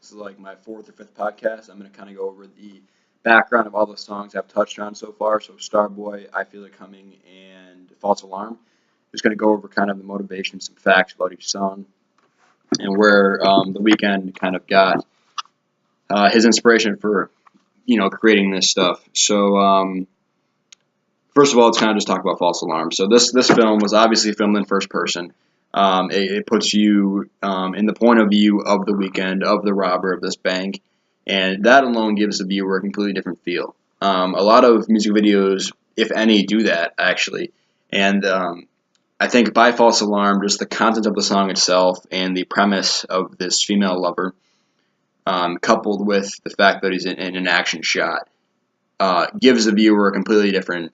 This is like my fourth or fifth podcast. I'm going to kind of go over the background of all the songs I've touched on so far. So Starboy, I Feel It Coming, and False Alarm. Just going to go over kind of the motivation, some facts about each song, and where the Weeknd kind of got his inspiration for creating this stuff. So first of all, let's kind of just talk about False Alarm. So this film was obviously filmed in first person. It puts you in the point of view of the Weeknd, of the robber of this bank, and that alone gives the viewer a completely different feel. A lot of music videos, if any, do that actually, and I think by False Alarm, just the content of the song itself and the premise of this female lover, coupled with the fact that he's in an action shot, gives the viewer a completely different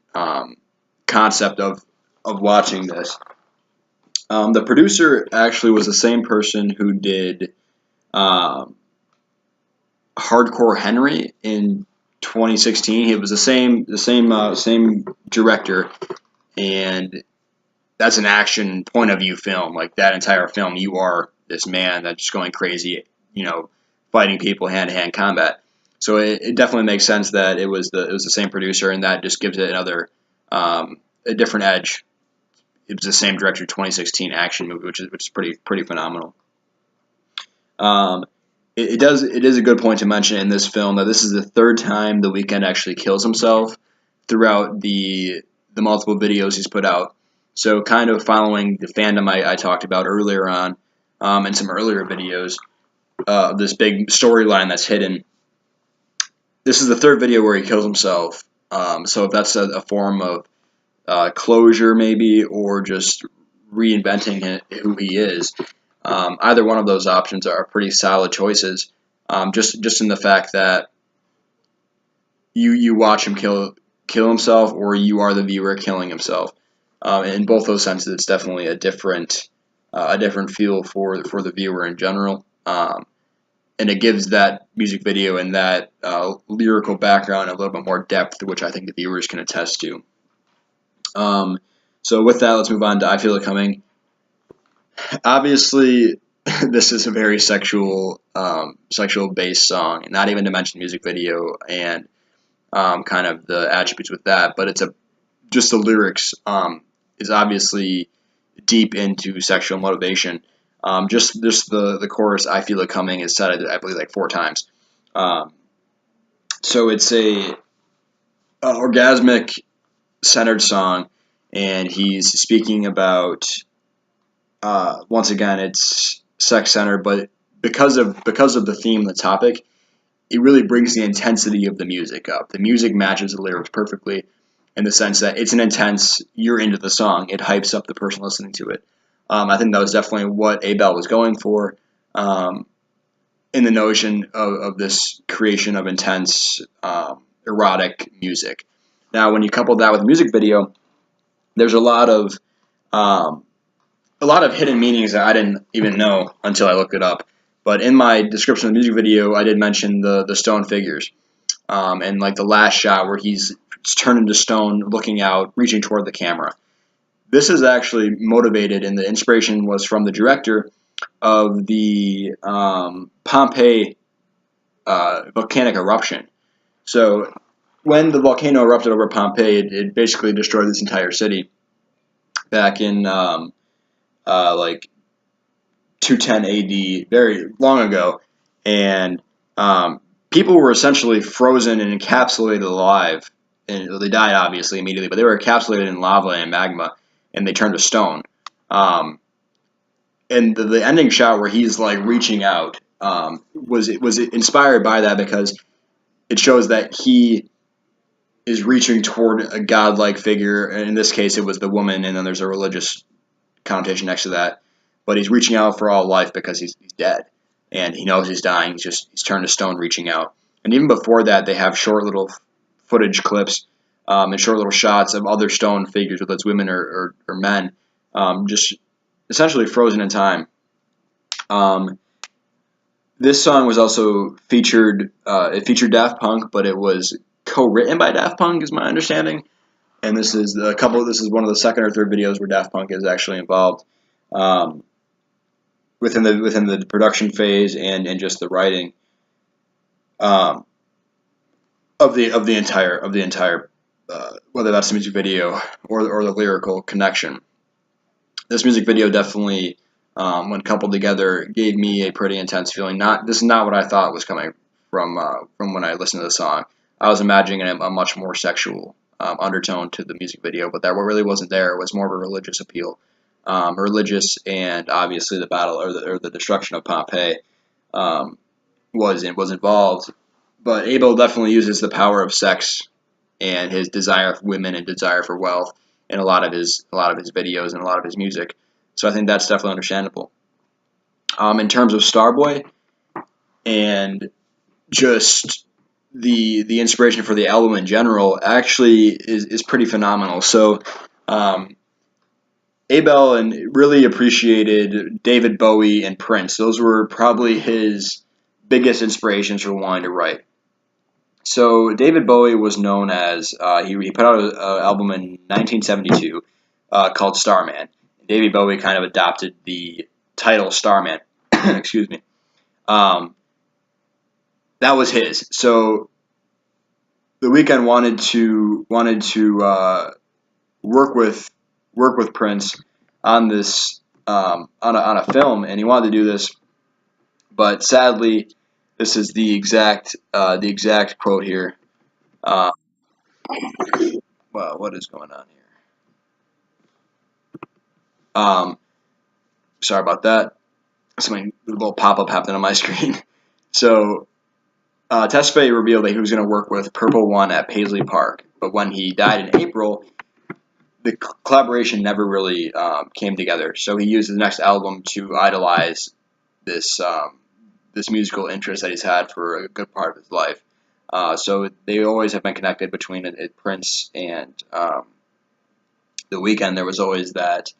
concept of watching this. The producer actually was the same person who did Hardcore Henry in 2016. It was the same director, and that's an action point of view film. Like that entire film, you are this man that's just going crazy, fighting people hand to hand combat. So it definitely makes sense that it was the same producer, and that just gives it another a different edge. It was the same director, 2016 action movie, which is pretty phenomenal. It is a good point to mention in this film that this is the third time the Weeknd actually kills himself throughout the multiple videos he's put out. So kind of following the fandom I talked about earlier on, in some earlier videos, this big storyline that's hidden. This is the third video where he kills himself. So if that's a form of closure maybe, or just reinventing who he is. Either one of those options are pretty solid choices. Just in the fact that you watch him kill himself, or you are the viewer killing himself. In both those senses, it's definitely a different feel for the viewer in general. And it gives that music video and that lyrical background a little bit more depth, which I think the viewers can attest to. So with that, let's move on to I Feel It Coming. Obviously, this is a very sexual-based song, not even to mention music video and kind of the attributes with that, but just the lyrics is obviously deep into sexual motivation. Just the chorus, I Feel It Coming, is said, I believe, like 4 times. So it's a orgasmic centered song, and he's speaking about once again it's sex centered, but because of the theme, the topic, it really brings the intensity of the music up. The music matches the lyrics perfectly in the sense that it's an intense, you're into the song, it hypes up the person listening to it. I think that was definitely what Abel was going for in the notion of this creation of intense erotic music. Now, when you couple that with a music video, there's a lot of hidden meanings that I didn't even know until I looked it up. But in my description of the music video, I did mention the stone figures, and like the last shot where he's turned into stone, looking out, reaching toward the camera. This is actually motivated, and the inspiration was from the director of the Pompeii volcanic eruption. So when the volcano erupted over Pompeii, it basically destroyed this entire city back in like 210 AD, very long ago, and people were essentially frozen and encapsulated alive, and they died obviously immediately, but they were encapsulated in lava and magma, and they turned to stone. And the ending shot where he's like reaching out was inspired by that, because it shows that he is reaching toward a godlike figure, and in this case it was the woman, and then there's a religious connotation next to that. But he's reaching out for all life because he's dead, and he knows he's dying. He's turned to stone, reaching out. And even before that, they have short little footage clips and short little shots of other stone figures, whether it's women or men, just essentially frozen in time. This song was also featured. It featured Daft Punk, but it was co-written by Daft Punk, is my understanding. And this is one of the second or third videos where Daft Punk is actually involved. within the production phase and just the writing um, of the entire whether that's the music video or the lyrical connection. This music video definitely, when coupled together, gave me a pretty intense feeling. This is not what I thought was coming from when I listened to the song. I was imagining a much more sexual undertone to the music video, but that what really wasn't there. It was more of a religious appeal, religious, and obviously the battle or the destruction of Pompeii was involved. But Abel definitely uses the power of sex and his desire for women and desire for wealth in a lot of his videos and a lot of his music. So I think that's definitely understandable. In terms of Starboy and just the inspiration for the album in general, actually is pretty phenomenal. So Abel and really appreciated David Bowie and Prince. Those were probably his biggest inspirations for wanting to write. So David Bowie was known as he put out an album in 1972 called Starman. David Bowie kind of adopted the title Starman. Excuse me. That was his. So the Weeknd wanted to work with Prince on this on a film, and he wanted to do this, but sadly, this is the exact quote here. Uh, well, what is going on here? Sorry about that. Something a little pop up happened on my screen. So Tesfaye revealed that he was going to work with Purple One at Paisley Park, but when he died in April, the collaboration never really came together. So he used his next album to idolize this this musical interest that he's had for a good part of his life. So they always have been connected between Prince and the Weeknd. There was always that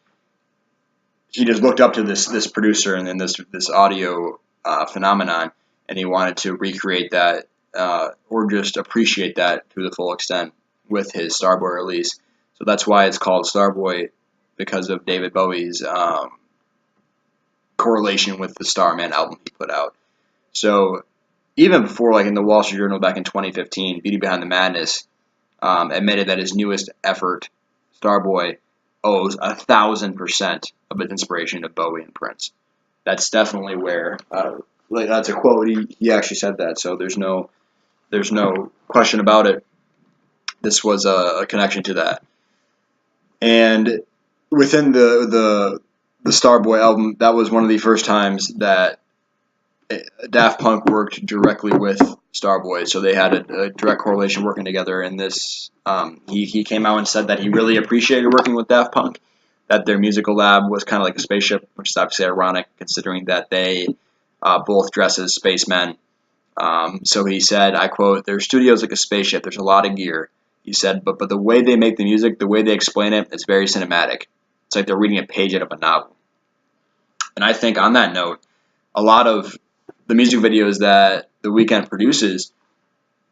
he just looked up to this producer and then this audio phenomenon, and he wanted to recreate that or just appreciate that to the full extent with his Starboy release. So that's why it's called Starboy, because of David Bowie's correlation with the Starman album he put out. So even before, like in the Wall Street Journal back in 2015, Beauty Behind the Madness admitted that his newest effort, Starboy, owes 1,000% of its inspiration to Bowie and Prince. That's definitely where, like that's a quote. He actually said that, so there's no question about it. This was a connection to that. And within the Starboy album, that was one of the first times that Daft Punk worked directly with Starboy, so they had a direct correlation working together. And this, he came out and said that he really appreciated working with Daft Punk, that their musical lab was kind of like a spaceship, which is obviously ironic considering that they both dress as spacemen. So he said, I quote, "Their studio's like a spaceship. There's a lot of gear." He said, but the way they make the music, the way they explain it, it's very cinematic. It's like they're reading a page out of a novel. And I think on that note, a lot of the music videos that The Weeknd produces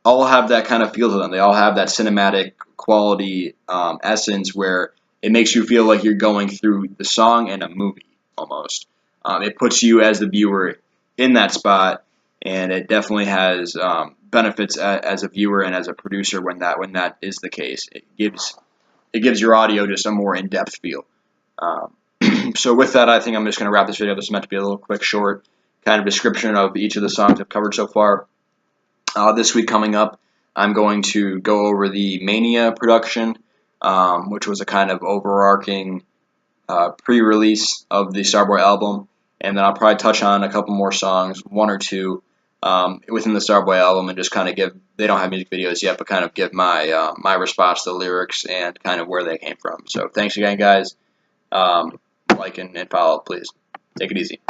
all have that kind of feel to them. They all have that cinematic quality essence where it makes you feel like you're going through the song and a movie almost. It puts you as the viewer in that spot, and it definitely has benefits as a viewer and as a producer when that is the case. It gives your audio just a more in-depth feel. So with that, I think I'm just going to wrap this video. This is meant to be a little quick, short kind of description of each of the songs I've covered so far. This week coming up, I'm going to go over the Mania production, which was a kind of overarching pre-release of the Starboy album, and then I'll probably touch on a couple more songs, one or two, within the Starboy album, and just kind of give, they don't have music videos yet, but kind of give my my response to the lyrics and kind of where they came from. So thanks again, guys. Like and follow, please. Take it easy.